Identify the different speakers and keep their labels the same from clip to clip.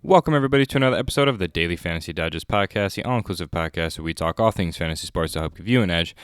Speaker 1: Welcome, everybody, to another episode of the Daily Fantasy Digest Podcast, the all-inclusive podcast where we talk all things fantasy sports to help give you an edge.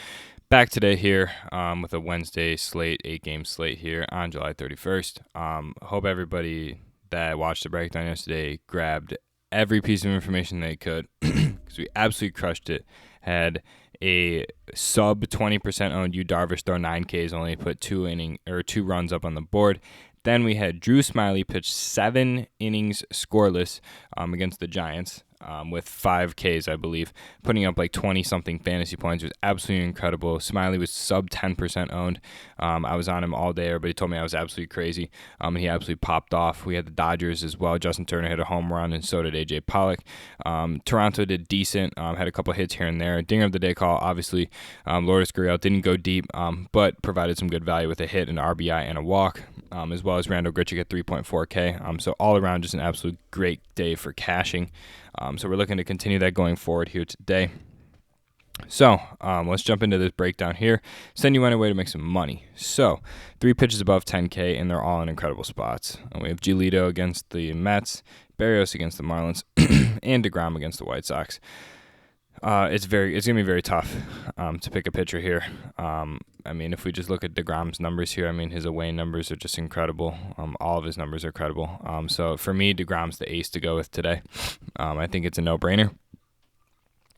Speaker 1: Back today here with a Wednesday slate, 8-game slate here on July 31st. Hope everybody that watched the breakdown yesterday grabbed every piece of information they could because we absolutely crushed it. Had a sub 20% owned Yu Darvish throw 9 Ks, only put 2 runs up on the board. Then we had Drew Smyly pitch 7 innings scoreless against the Giants with 5 Ks, I believe, putting up like 20-something fantasy points. It was absolutely incredible. Smyly was sub 10% owned. I was on him all day. Everybody told me I was absolutely crazy, and he absolutely popped off. We had the Dodgers as well. Justin Turner hit a home run, and so did A.J. Pollock. Toronto did decent, had a couple hits here and there. Dinger of the day call, obviously. Lourdes Gurriel didn't go deep, but provided some good value with a hit, an RBI, and a walk. As well as Randall Grichuk at 3.4K. So all around, just an absolute great day for cashing. So we're looking to continue that going forward here today. So let's jump into this breakdown here. Send you on a way to make some money. So 3 pitches above 10K, and they're all in incredible spots. We have Giolito against the Mets, Berrios against the Marlins, and DeGrom against the White Sox. It's going to be very tough to pick a pitcher here. If we just look at DeGrom's numbers here, his away numbers are just incredible. All of his numbers are credible. So for me, DeGrom's the ace to go with today. I think it's a no-brainer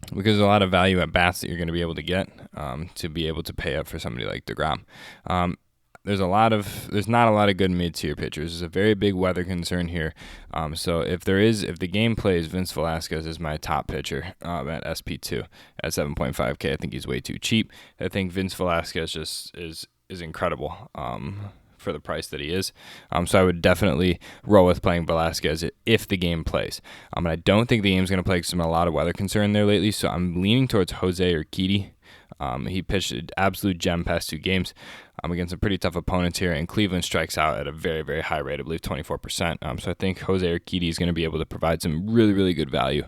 Speaker 1: because there's a lot of value at bats that you're going to be able to get to be able to pay up for somebody like DeGrom. There's not a lot of good mid-tier pitchers. There's a very big weather concern here. So if the game plays, Vince Velasquez is my top pitcher at SP2 at 7.5K. I think he's way too cheap. I think Vince Velasquez just is incredible for the price that he is. So I would definitely roll with playing Velasquez if the game plays. And I don't think the game's going to play because there's been a lot of weather concern there lately. So I'm leaning towards Jose Urquidy. He pitched an absolute gem past 2 games against some pretty tough opponents here, and Cleveland strikes out at a very, very high rate, I believe 24%. So I think Jose Urquidy is going to be able to provide some really, really good value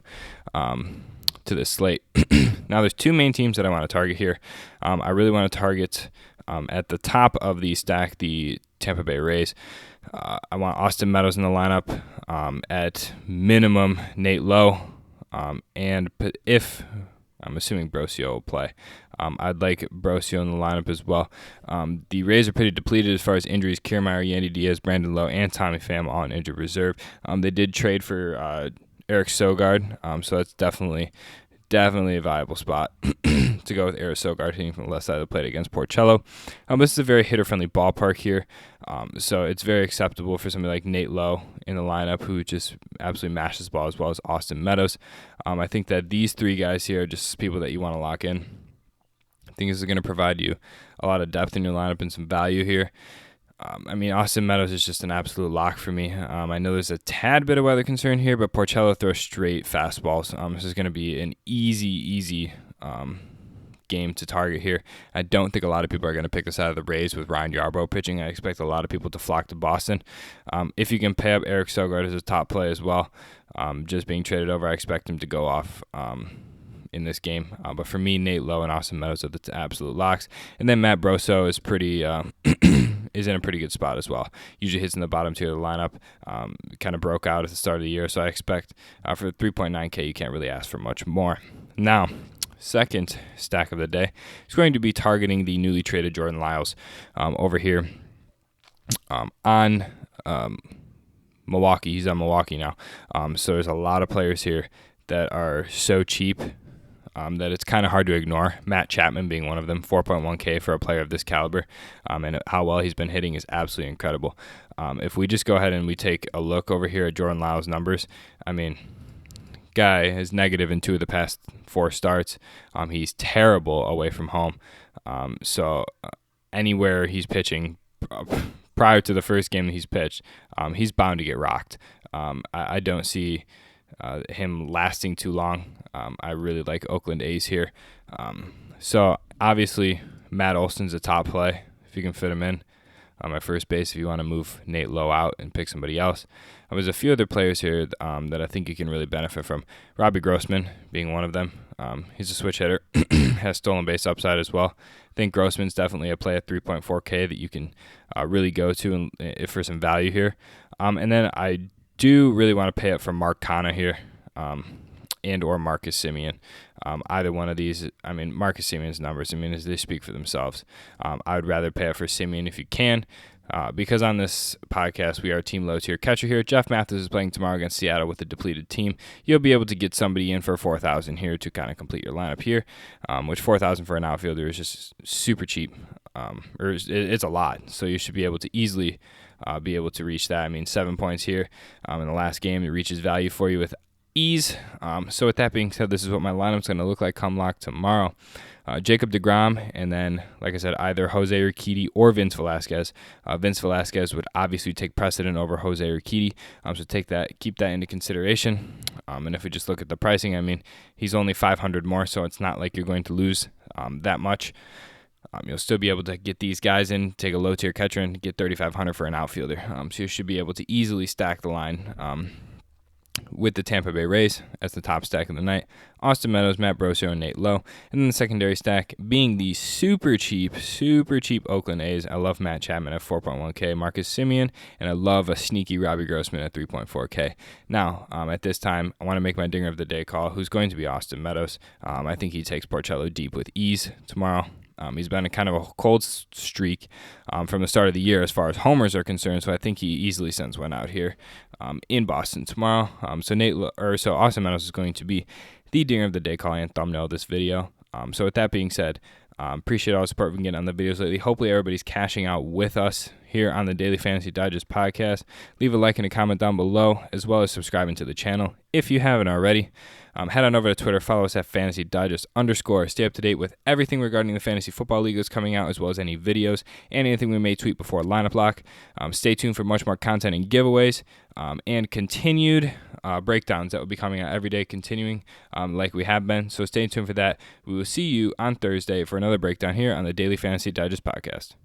Speaker 1: to this slate. Now, there's 2 main teams that I want to target here. I really want to target at the top of the stack the Tampa Bay Rays. I want Austin Meadows in the lineup, at minimum Nate Lowe, and if I'm assuming Brosio will play. I'd like Brosio in the lineup as well. The Rays are pretty depleted as far as injuries. Kiermaier, Yandy Diaz, Brandon Lowe, and Tommy Pham all on injured reserve. They did trade for Eric Sogard, so that's definitely a viable spot to go with Eric Sogard hitting from the left side of the plate against Porcello. This is a very hitter-friendly ballpark here, so it's very acceptable for somebody like Nate Lowe in the lineup who just absolutely mashes the ball, as well as Austin Meadows. I think that these 3 guys here are just people that you want to lock in. I think this is going to provide you a lot of depth in your lineup and some value here. Austin Meadows is just an absolute lock for me. I know there's a tad bit of weather concern here, but Porcello throws straight fastballs. This is going to be an easy game to target here. I don't think a lot of people are going to pick this out of the Rays with Ryan Yarbrough pitching. I expect a lot of people to flock to Boston. If you can pay up Eric Sogard as a top play as well, just being traded over, I expect him to go off in this game. But for me, Nate Lowe and Austin Meadows are the absolute locks. And then Matt Brosso is is in a pretty good spot as well. Usually hits in the bottom tier of the lineup. Kind of broke out at the start of the year, so I expect for 3.9K, you can't really ask for much more. Now, second stack of the day is going to be targeting the newly traded Jordan Lyles over here on Milwaukee. He's on Milwaukee now. So there's a lot of players here that are so cheap that it's kind of hard to ignore. Matt Chapman being one of them, 4.1K for a player of this caliber, and how well he's been hitting is absolutely incredible. If we just go ahead and we take a look over here at Jordan Lyles' numbers, guy is negative in 2 of the past 4 starts. He's terrible away from home. So anywhere he's pitching prior to the first game that he's pitched, he's bound to get rocked. I don't see him lasting too long. I really like Oakland A's here. So obviously Matt Olson's a top play if you can fit him in on my first base if you want to move Nate Lowe out and pick somebody else. There's a few other players here that I think you can really benefit from. Robbie Grossman being one of them. He's a switch hitter, has stolen base upside as well. I think Grossman's definitely a play at 3.4K that you can really go to for some value here. And then I do really want to pay up for Mark Canha here, and or Marcus Semien. Either one of these, I mean, Marcus Semien's numbers, I mean, as they speak for themselves. I would rather pay up for Semien if you can, because on this podcast, we are team low tier catcher here. Jeff Mathis is playing tomorrow against Seattle with a depleted team. You'll be able to get somebody in for $4,000 here to kind of complete your lineup here, which $4,000 for an outfielder is just super cheap, or it's a lot. So you should be able to easily be able to reach that. I mean, 7 points here in the last game. It reaches value for you with ease. So with that being said, this is what my lineup's going to look like come lock tomorrow. Jacob deGrom, and then, like I said, either Jose Urquidy or Vince Velasquez. Vince Velasquez would obviously take precedent over Jose Urquidy, so keep that into consideration. And if we just look at the pricing, I mean, he's only $500 more, so it's not like you're going to lose that much. You'll still be able to get these guys in, take a low-tier catcher, and get $3,500 for an outfielder. So you should be able to easily stack the line with the Tampa Bay Rays as the top stack of the night. Austin Meadows, Matt Brosio, and Nate Lowe. And then the secondary stack being the super cheap Oakland A's. I love Matt Chapman at 4.1K, Marcus Semien, and I love a sneaky Robbie Grossman at 3.4K. Now, at this time, I want to make my dinger of the day call, who's going to be Austin Meadows. I think he takes Porcello deep with ease tomorrow. He's been a kind of a cold streak from the start of the year as far as homers are concerned, so I think he easily sends one out here in Boston tomorrow. So Austin Meadows is going to be the dinger of the day call and thumbnail of this video. So with that being said, appreciate all the support we've been getting on the videos lately. Hopefully everybody's cashing out with us here on the Daily Fantasy Digest podcast. Leave a like and a comment down below, as well as subscribing to the channel if you haven't already. Head on over to Twitter, follow us at Fantasy Digest _. Stay up to date with everything regarding the Fantasy Football League that's coming out, as well as any videos and anything we may tweet before lineup lock. Stay tuned for much more content and giveaways and continued breakdowns that will be coming out every day, continuing like we have been. So stay tuned for that. We will see you on Thursday for another breakdown here on the Daily Fantasy Digest podcast.